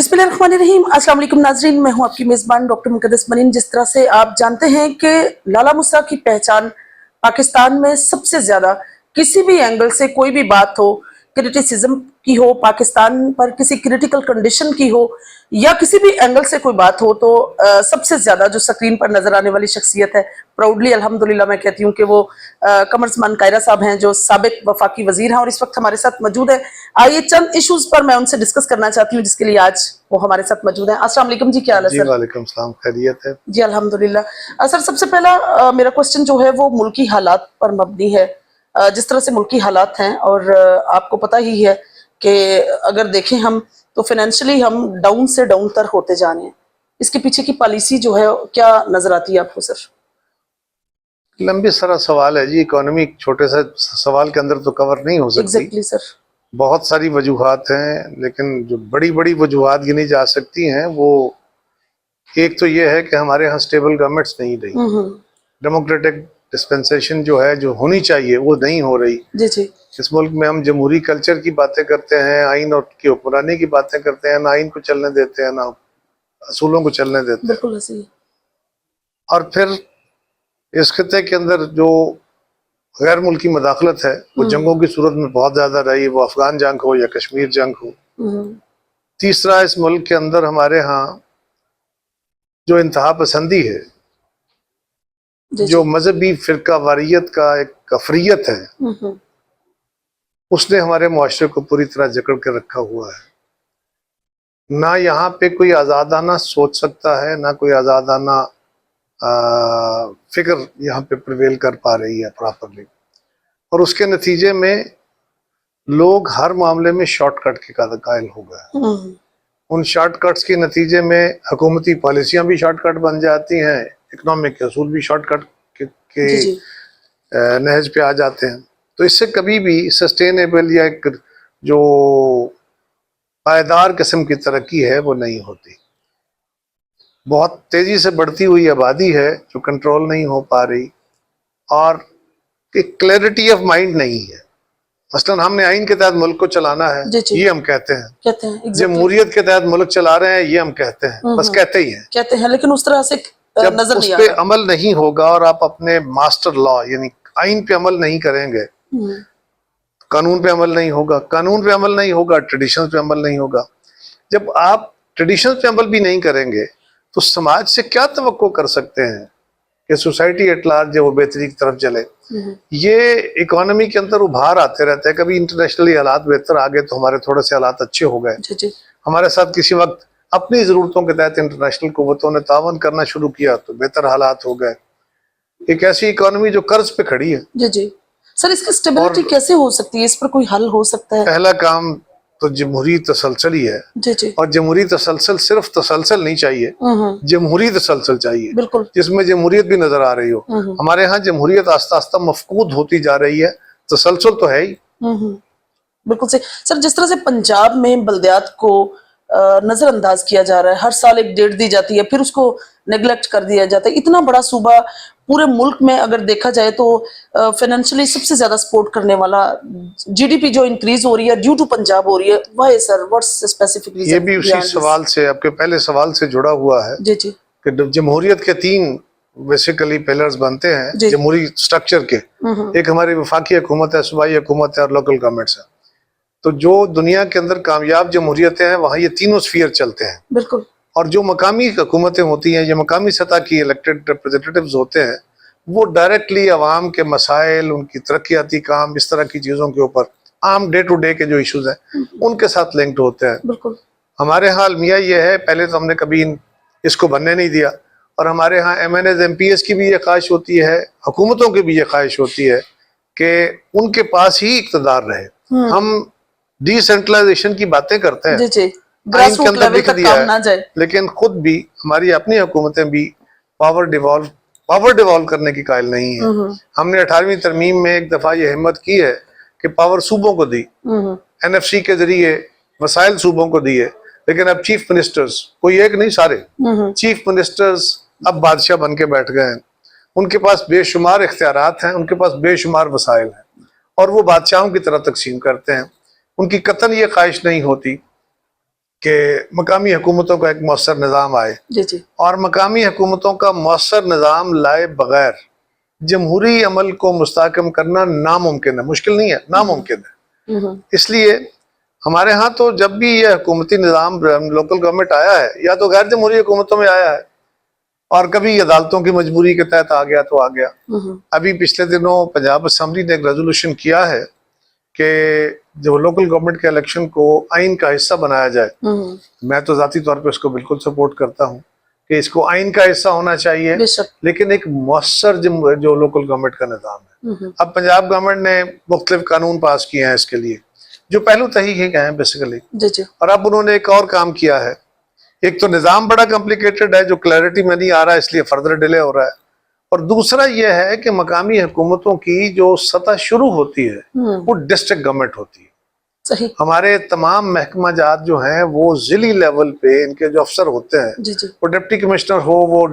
बिस्मिल्लाहिर्रहमानिर्रहीम। अस्सलाम वालेकुम नाज़रीन, मैं हूं आपकी मेज़बान डॉक्टर मुक़द्दस मनीन। जिस तरह से आप जानते हैं कि लाला मूसा की पहचान पाकिस्तान में सबसे ज़्यादा किसी भी एंगल से कोई भी बात हो, क्रिटिसिज्म की हो, पाकिस्तान पर किसी क्रिटिकल कंडीशन की हो या किसी भी एंगल से कोई बात हो, तो सबसे ज़्यादा जो स्क्रीन पर नज़र आने वाली शख्सियत है, प्राउडली अल्हम्दुलिल्लाह मैं कहती हूँ कि वो कमर ज़मान कायरा साहब हैं, जो साबिक वफाकी वज़ीर हैं और इस वक्त हमारे साथ मौजूद है। आइए चंद इश्यूज़ पर मैं उनसे डिस्कस करना चाहती हूँ, जिसके लिए आज वो हमारे साथ मौजूद हैं। अस्सलाम वालेकुम जी, क्या हाल है जी सर? वालेकुम सलाम, खैरियत है जी अल्हम्दुलिल्लाह। सर सबसे पहला मेरा क्वेश्चन जो है वो मुल्की हालात पर मबनी है। जिस तरह से मुल्की हालात हैं और आपको पता ही है कि अगर देखें हम तो फाइनेंशियली हम डाउन से डाउन तर होते जा रहे हैं। इसके पीछे की पॉलिसी जो है क्या नजर आती है आपको सर? लंबी सारा सवाल है जी। इकोनॉमी छोटे से सवाल के अंदर तो कवर नहीं हो सकती। Exactly sir. बहुत सारी वजूहात हैं, लेकिन जो बड़ी बड़ी वजूहात गिनी जा सकती हैं वो एक तो ये है कि हमारे यहाँ स्टेबल गवर्नमेंट्स नहीं रही। डेमोक्रेटिक डिस्पेंसेशन जो है, जो होनी चाहिए, वो नहीं हो रही। जी जी। इस मुल्क में हम जमहूरी कल्चर की बातें करते हैं, आइन और की हुक्मरानी की बातें करते हैं, ना आइन को चलने देते हैं, ना असूलों को चलने देते हैं। बिल्कुल ऐसे ही। और फिर इस खत्ते के अंदर जो गैर मुल्की मदाखलत है वो जंगों की सूरत में बहुत ज्यादा रही, वो अफगान जंग हो या कश्मीर जंग हो। तीसरा, इस मुल्क के अंदर हमारे यहाँ जो इंतहा पसंदी है, जो मजहबी फिरका वारियत का एक अफरियत है, उसने हमारे मुआशरे को पूरी तरह जकड़ के रखा हुआ है। ना यहाँ पे कोई आज़ादाना सोच सकता है, ना कोई आज़ादाना फिक्र यहाँ पे प्रिवेल कर पा रही है प्रॉपरली। और उसके नतीजे में लोग हर मामले में शॉर्टकट के कायल हो गए। उन शॉर्टकट्स के नतीजे में हुकूमती पॉलिसियां भी शॉर्टकट बन जाती हैं, इकोनॉमिक के असूल भी शॉर्टकट के नहज पे आ जाते हैं। तो इससे कभी भी सस्टेनेबल या एक जो पायदार किस्म की तरक्की है वो नहीं होती। बहुत तेजी से बढ़ती हुई आबादी है जो कंट्रोल नहीं हो पा रही, और एक क्लैरिटी ऑफ माइंड नहीं है। मसलन हमने आइन के तहत मुल्क को चलाना है, ये हम कहते हैं, जमहूरियत के तहत मुल्क चला रहे हैं, ये हम कहते हैं, बस कहते ही हैं, लेकिन उस तरह से जब उस पे अमल नहीं होगा और आप अपने मास्टर लॉ यानी आइन पे अमल नहीं करेंगे, कानून पे अमल नहीं होगा, कानून पे अमल नहीं होगा, ट्रेडिशन पे अमल नहीं होगा। जब आप ट्रेडिशन पे अमल भी नहीं करेंगे तो समाज से क्या तवक्को कर सकते हैं कि सोसाइटी एट लार्ज जो वो बेहतरी की तरफ चले। ये इकोनॉमी के अंदर उभार आते रहते हैं। कभी इंटरनेशनली हालात बेहतर आ गए तो हमारे थोड़े से हालात अच्छे हो गए। हमारे साथ किसी वक्त अपनी जरूरतों के तहत इंटरनेशनल कुव्वतों ने तावन करना शुरू किया तो बेहतर हालात हो गए। एक ऐसी इकोनॉमी जो कर्ज पे खड़ी है। जी जी सर, इसकी स्टेबिलिटी कैसे हो सकती है? इस पर कोई हल हो सकता है? पहला काम तो जमहूरी तसलसल ही है। जी जी। और जमहूरी तसलसल सिर्फ तसलसल नहीं चाहिए, जमहूरी तसलसल चाहिए, बिल्कुल, जिसमें जमहूरियत भी नजर आ रही हो। हमारे यहाँ जमहूरियत आस्ता आस्ता मफकूद होती जा रही है, तसलसल तो है ही। बिल्कुल से सर, जिस तरह से पंजाब में बल्दियात को नजरअंदाज किया जा रहा है, हर साल एक डेट दी जाती है, फिर उसको नेग्लेक्ट कर दिया जाता है। इतना बड़ा सूबा पूरे मुल्क में अगर देखा जाए तो फाइनेंशियली सबसे ज्यादा सपोर्ट करने वाला, जीडीपी जो इंक्रीज हो रही है ड्यू टू पंजाब हो रही है, वाह सर, व्हाट्स स्पेसिफिक रीजन? ये भी उसी सवाल से, आपके पहले सवाल से जुड़ा हुआ है। जी जी। कि जमहूरियत के 3 बेसिकली पिलर्स बनते हैं जमहूरी स्ट्रक्चर के। एक हमारी वफाकी हुकूमत है, सूबाई हुकूमत है, और लोकल गवर्नमेंट्स है। तो जो दुनिया के अंदर कामयाब जमहूरियतें हैं वहाँ ये तीनों स्फीयर चलते हैं। बिल्कुल। और जो मकामी हुकूमतें होती हैं, ये मकामी सतह की इलेक्टेड रिप्रेजेंटेटिव्स होते हैं, वो डायरेक्टली अवाम के मसाइल, उनकी तरक्याती काम, इस तरह की चीज़ों के ऊपर, आम डे टू डे के जो इश्यूज हैं उनके साथ लिंक्ड होते हैं। बिल्कुल। हमारे यहाँ अलमिया ये है, पहले तो हमने कभी इसको बनने नहीं दिया, और हमारे यहाँ MNAs MPs की भी ये ख्वाहिश होती है, हुकूमतों की भी ये ख्वाहिश होती है कि उनके पास ही इक़्तिदार रहे। हम डिसेंट्रलाइजेशन की बातें करते हैं, आइन के अंदर लिख दिया है, लेकिन खुद भी हमारी अपनी हुकूमतें भी पावर डिवॉल्व करने की कायल नहीं है। हमने 18वीं तरमीम में एक दफा ये हिम्मत की है कि पावर सूबों को दी, NFC के जरिए वसाइल सूबों को दिए, लेकिन अब चीफ मिनिस्टर्स, कोई एक नहीं सारे चीफ मिनिस्टर्स अब बादशाह बन के बैठ गए हैं। उनके पास बेशुमार इख्तियारात हैं, उनके पास बेशुमार वसाइल हैं, और वो बादशाहों की तरह तकसीम करते हैं। उनकी कतन ये ख्वाहिश नहीं होती کہ مقامی حکومتوں کا ایک مؤثر نظام آئے، جی جی اور مقامی حکومتوں کا مؤثر نظام لائے بغیر جمہوری عمل کو مستحکم کرنا ناممکن ہے، مشکل نہیں ہے، ناممکن ہے۔ اس لیے ہمارے ہاں تو جب بھی یہ حکومتی نظام لوکل گورنمنٹ آیا ہے، یا تو غیر جمہوری حکومتوں میں آیا ہے، اور کبھی عدالتوں کی مجبوری کے تحت آ گیا تو آ گیا۔ ابھی پچھلے دنوں پنجاب اسمبلی نے ایک ریزولوشن کیا ہے کہ جو لوکل گورنمنٹ کے الیکشن کو آئین کا حصہ بنایا جائے۔ میں تو ذاتی طور پہ اس کو بالکل سپورٹ کرتا ہوں کہ اس کو آئین کا حصہ ہونا چاہیے، بے شک۔ لیکن ایک مؤثر جو لوکل گورنمنٹ کا نظام ہے۔ اب پنجاب گورنمنٹ نے مختلف قانون پاس کیے ہیں اس کے لیے، جو پہلو تحقیق کے ہیں بیسیکلی، جی جی اور اب انہوں نے ایک اور کام کیا ہے۔ ایک تو نظام بڑا کمپلیکیٹڈ ہے جو کلیئرٹی میں نہیں آ رہا ہے، اس لیے فردر ڈیلے ہو رہا ہے، اور دوسرا یہ ہے کہ مقامی حکومتوں کی جو سطح شروع ہوتی ہے وہ ڈسٹرکٹ گورنمنٹ ہوتی ہے۔ صحیح۔ ہمارے تمام محکمہ جات جو ہیں وہ ضلعی لیول پہ ان کے جو افسر ہوتے ہیں، جی جی وہ ڈپٹی کمشنر ہو، وہ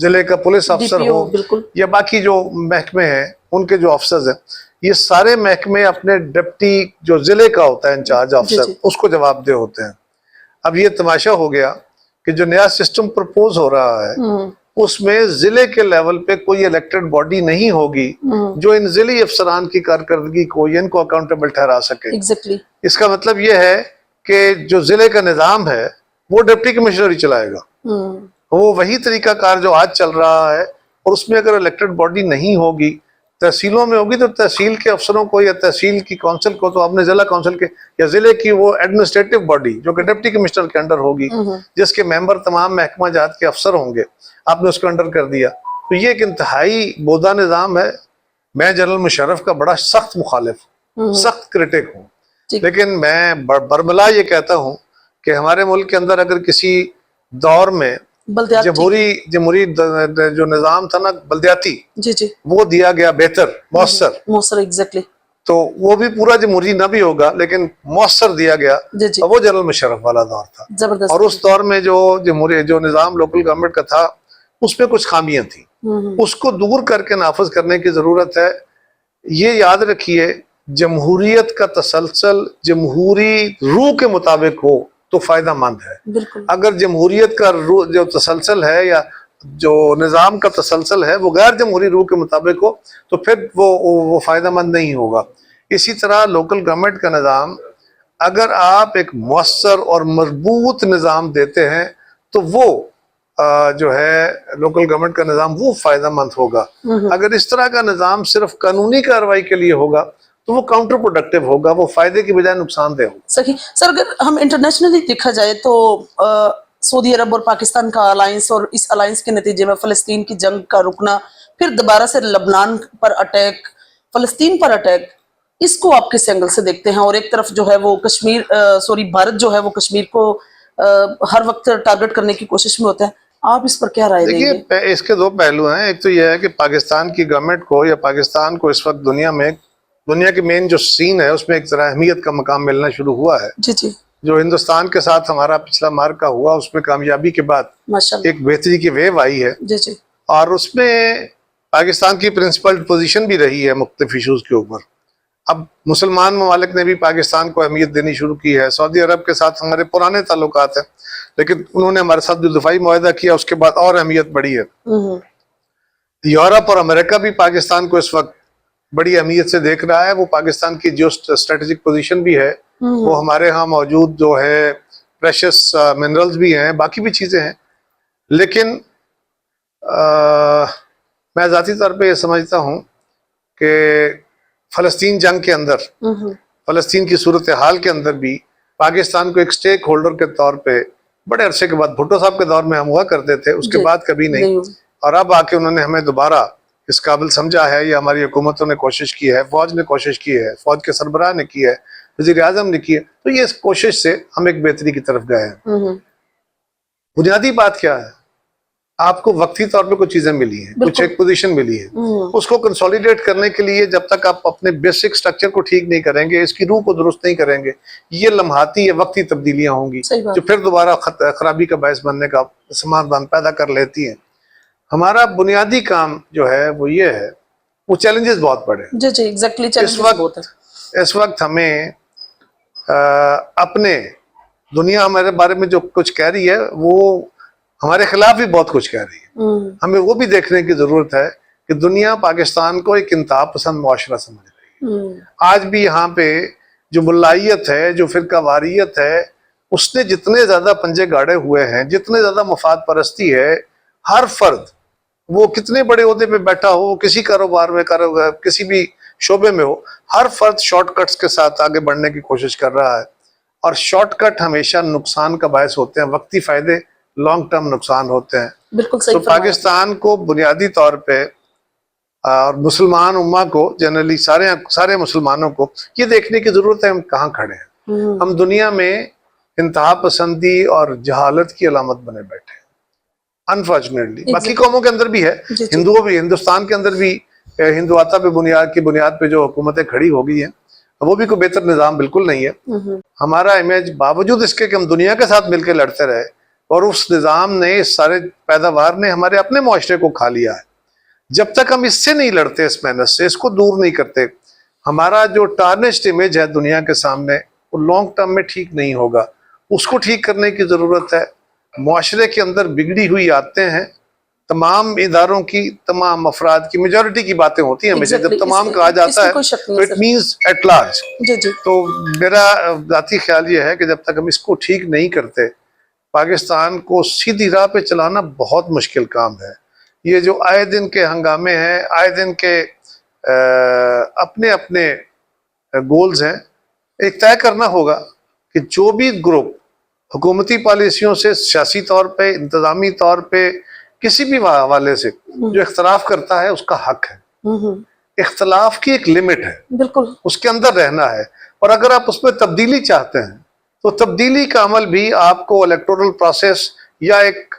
ضلع کا پولیس افسر DPO ہو، بالکل۔ یا باقی جو محکمے ہیں ان کے جو افسرز ہیں، یہ سارے محکمے اپنے ڈپٹی جو ضلع کا ہوتا ہے انچارج افسر، جی۔ اس کو جواب دہ ہوتے ہیں۔ اب یہ تماشا ہو گیا کہ جو نیا سسٹم پرپوز ہو رہا ہے اس میں ضلع کے لیول پہ کوئی الیکٹڈ باڈی نہیں ہوگی جو ان ضلعی افسران کی کارکردگی کو یا ان کو اکاؤنٹیبل ٹھہرا سکے۔ ایگزیکٹلی۔ اس کا مطلب یہ ہے کہ جو ضلع کا نظام ہے وہ ڈپٹی کمشنر ہی چلائے گا، وہ وہی طریقہ کار جو آج چل رہا ہے، اور اس میں اگر الیکٹڈ باڈی نہیں ہوگی، تحصیلوں میں ہوگی تو تحصیل کے افسروں کو یا تحصیل کی کونسل کو تو اپنے ضلع کونسل کے یا ضلع کی وہ ایڈمنسٹریٹو باڈی جو کہ ڈپٹی کمشنر کے انڈر ہوگی، جس کے ممبر تمام محکمہ جات کے افسر ہوں گے، آپ نے اس کو انڈر کر دیا، تو یہ ایک انتہائی بودا نظام ہے۔ میں جنرل مشرف کا بڑا سخت مخالف ہوں، سخت کرٹک ہوں، لیکن میں برملا یہ کہتا ہوں کہ ہمارے ملک کے اندر اگر کسی دور میں جمہوری جو نظام تھا نا بلدیاتی، جی جی وہ دیا گیا بہتر، مؤثر، ایگزیکٹلی، تو وہ بھی پورا جمہوری نہ بھی ہوگا لیکن مؤثر دیا گیا، جی جی وہ جنرل مشرف والا دور تھا۔ زبردست۔ اور اس دور میں جو نظام لوکل گورنمنٹ کا تھا اس میں کچھ خامیاں تھیں، اس کو دور کر کے نافذ کرنے کی ضرورت ہے۔ یہ یاد رکھیے، جمہوریت کا تسلسل جمہوری روح کے مطابق ہو تو فائدہ مند ہے۔ بالکل۔ اگر جمہوریت کا روح جو تسلسل ہے یا جو نظام کا تسلسل ہے وہ غیر جمہوری روح کے مطابق ہو تو پھر وہ فائدہ مند نہیں ہوگا۔ اسی طرح لوکل گورنمنٹ کا نظام، اگر آپ ایک مؤثر اور مربوط نظام دیتے ہیں تو وہ جو ہے لوکل گورنمنٹ کا نظام وہ فائدہ مند ہوگا۔ اگر اس طرح کا نظام صرف قانونی کارروائی کے لیے ہوگا تو وہ کاؤنٹر پروڈکٹیو ہوگا، وہ فائدے کی بجائے نقصان دہ ہوگا۔ صحیح سر، اگر ہم انٹرنیشنلی دیکھا جائے تو سعودی عرب اور پاکستان کا الائنس، اور اس الائنس کے نتیجے میں فلسطین کی جنگ کا رکنا، پھر دوبارہ سے لبنان پر اٹیک، فلسطین پر اٹیک، اس کو آپ کس اینگل سے دیکھتے ہیں؟ اور ایک طرف جو ہے وہ بھارت جو ہے وہ کشمیر کو ہر وقت ٹارگٹ کرنے کی کوشش میں ہوتا ہے، آپ اس پر کیا رائے دیں گے؟ دیکھیے، اس کے دو پہلو ہیں۔ ایک تو یہ ہے کہ پاکستان کی گورنمنٹ کو یا پاکستان کو اس وقت دنیا کی مین جو سین ہے اس میں ایک ذرا اہمیت کا مقام ملنا شروع ہوا ہے۔ جی جی جو ہندوستان کے ساتھ ہمارا پچھلا مارکا ہوا اس میں کامیابی کے بعد ماشاءاللہ ایک بہتری کی ویو آئی ہے، جی جی اور اس میں پاکستان کی پرنسپل پوزیشن بھی رہی ہے مختلف ایشوز کے اوپر۔ اب مسلمان ممالک نے بھی پاکستان کو اہمیت دینی شروع کی ہے۔ سعودی عرب کے ساتھ ہمارے پرانے تعلقات ہیں، لیکن انہوں نے ہمارے ساتھ جو دفاعی معاہدہ کیا اس کے بعد اور اہمیت بڑھی ہے۔ یورپ اور امریکہ بھی پاکستان کو اس وقت بڑی اہمیت سے دیکھ رہا ہے۔ وہ پاکستان کی جو اسٹریٹجک پوزیشن بھی ہے، وہ ہمارے ہاں موجود جو ہے پریشس منرلز بھی ہیں، باقی بھی چیزیں ہیں، لیکن میں ذاتی طور پہ یہ سمجھتا ہوں کہ فلسطین جنگ کے اندر، فلسطین کی صورتحال کے اندر بھی پاکستان کو ایک سٹیک ہولڈر کے طور پہ بڑے عرصے کے بعد، بھٹو صاحب کے دور میں ہم ہوا کرتے تھے، اس کے بعد کبھی نہیں، اور اب آ کے انہوں نے ہمیں دوبارہ اس قابل سمجھا ہے، یا ہماری حکومتوں نے کوشش کی ہے، فوج نے کوشش کی ہے، فوج کے سربراہ نے کی ہے، وزیر اعظم نے کی ہے، تو یہ اس کوشش سے ہم ایک بہتری کی طرف گئے ہیں۔ بنیادی بات کیا ہے؟ آپ کو وقتی طور پہ کچھ چیزیں ملی ہیں، کچھ ایک پوزیشن ملی ہے، اس کو کنسولیڈیٹ کرنے کے لیے جب تک آپ اپنے بیسک سٹرکچر کو ٹھیک نہیں کریں گے، اس کی روح کو درست نہیں کریں گے، یہ لمحاتی یا وقتی تبدیلیاں ہوں گی جو پھر دوبارہ خرابی کا باعث بننے کا سمادھان پیدا کر لیتی ہیں۔ ہمارا بنیادی کام جو ہے وہ یہ ہے، وہ چیلنجز بہت بڑے ہیں۔ جی جی ایگزیکٹلی، چیلنجز بہت ہیں۔ اس وقت ہمیں اپنے दुनिया हमारे बारे में जो कुछ कह रही है वो हमारे खिलाफ भी बहुत कुछ कह रही है। हमें वो भी देखने की जरूरत है कि दुनिया पाकिस्तान को एक इंतहा पसंद मुआशरा समझ रही है। आज भी यहाँ पे जो मुल्लायत है, जो फिरकावारियत है, उसने जितने ज्यादा पंजे गाड़े हुए हैं, जितने ज्यादा मफाद परस्ती है, हर फर्द वो कितने बड़े ओहदे पे बैठा हो, किसी कारोबार में किसी भी शोबे में हो, हर फर्द शॉर्टकट्स के साथ आगे बढ़ने की कोशिश कर रहा है। और शॉर्टकट हमेशा नुकसान का बायस होते हैं, वक्ती फायदे लॉन्ग टर्म नुकसान होते हैं। बिल्कुल सही तो फरमाया। पाकिस्तान को बुनियादी तौर पे और मुसलमान उम्मा को जनरली सारे मुसलमानों को ये देखने की जरूरत है हम कहाँ खड़े हैं। हम दुनिया में इंतहा पसंदी और जहालत की अलामत बने बैठे हैं अनफॉर्चुनेटली। बाकी कौमों के अंदर भी है, हिंदुओं भी, हिंदुस्तान के अंदर भी हिंदुआता पे बुनियाद पे जो हुकूमतें खड़ी हो गई हैं वो भी कोई बेहतर निज़ाम बिल्कुल नहीं है। हमारा इमेज बावजूद इसके कि हम दुनिया के साथ मिलकर लड़ते रहे और उस निज़ाम ने, इस सारे पैदावार ने हमारे अपने मुआशरे को खा लिया है। जब तक हम इससे नहीं लड़ते, इस मेहनत से, इसको दूर नहीं करते, हमारा जो टार्निश्ड इमेज है दुनिया के सामने वो लॉन्ग टर्म में ठीक नहीं होगा। उसको ठीक करने की जरूरत है। मुआशरे के अंदर बिगड़ी हुई आदतें हैं, तमाम इदारों की, तमाम अफराद की, मेजॉरिटी की बातें होती हैं हमेशा। जब तमाम कहा जाता है तो इट मीन्स एट लार्ज। तो मेरा जाती ख्याल ये है कि जब तक हम इसको ठीक नहीं करते, पाकिस्तान को सीधी राह पे चलाना बहुत मुश्किल काम है। ये जो आए दिन के हंगामे हैं, आए दिन के अपने अपने गोल्स हैं, एक तय करना होगा कि जो भी ग्रुप हुकूमती पॉलिसियों से सियासी तौर पे, इंतजामी तौर पे, किसी भी हवाले से जो इख्तलाफ करता है उसका हक है। इख्तलाफ की एक लिमिट है, बिल्कुल उसके अंदर रहना है। और अगर आप उसमें तब्दीली चाहते हैं तो तब्दीली का अमल भी आपको इलेक्टोरल प्रोसेस या एक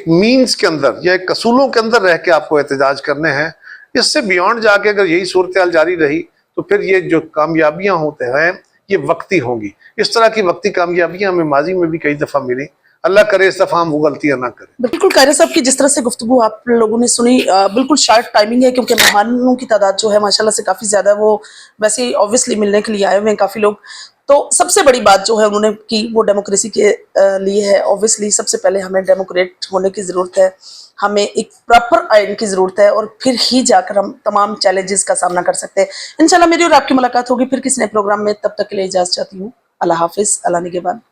मीन्स के अंदर या एक असूलों के अंदर रह के आपको एहतजाज करने हैं। इससे बियॉन्ड जाके अगर यही सूरत हाल जारी रही तो फिर ये जो कामयाबियां होते हैं ये वक्ती होंगी। इस तरह की वक्ती कामयाबियां हमें माजी में भी कई दफा मिली। अल्लाह करे इस दफा हम वो गलतियां ना करें। बिल्कुल कायरा साहब की जिस तरह से गुफ्तगू आप लोगों ने सुनी, बिल्कुल शार्ट टाइमिंग है क्योंकि मेहमानों की तादाद जो है माशाल्लाह से काफ़ी ज़्यादा, वो वैसे ही ऑब्वियसली मिलने के लिए आए हुए हैं काफ़ी लोग। तो सबसे बड़ी बात जो है उन्होंने की वो डेमोक्रेसी के लिए है। ऑब्वियसली सबसे पहले हमें डेमोक्रेट होने की ज़रूरत है, हमें एक प्रॉपर आइन की ज़रूरत है और फिर ही जाकर हम तमाम चैलेंजेस का सामना कर सकते हैं। इंशाल्लाह मेरी और आपकी मुलाकात होगी फिर किसी नए प्रोग्राम में। तब तक के लिए इजाज़त चाहती हूँ। अल्लाह हाफिज़, अल्लाह निगहबान।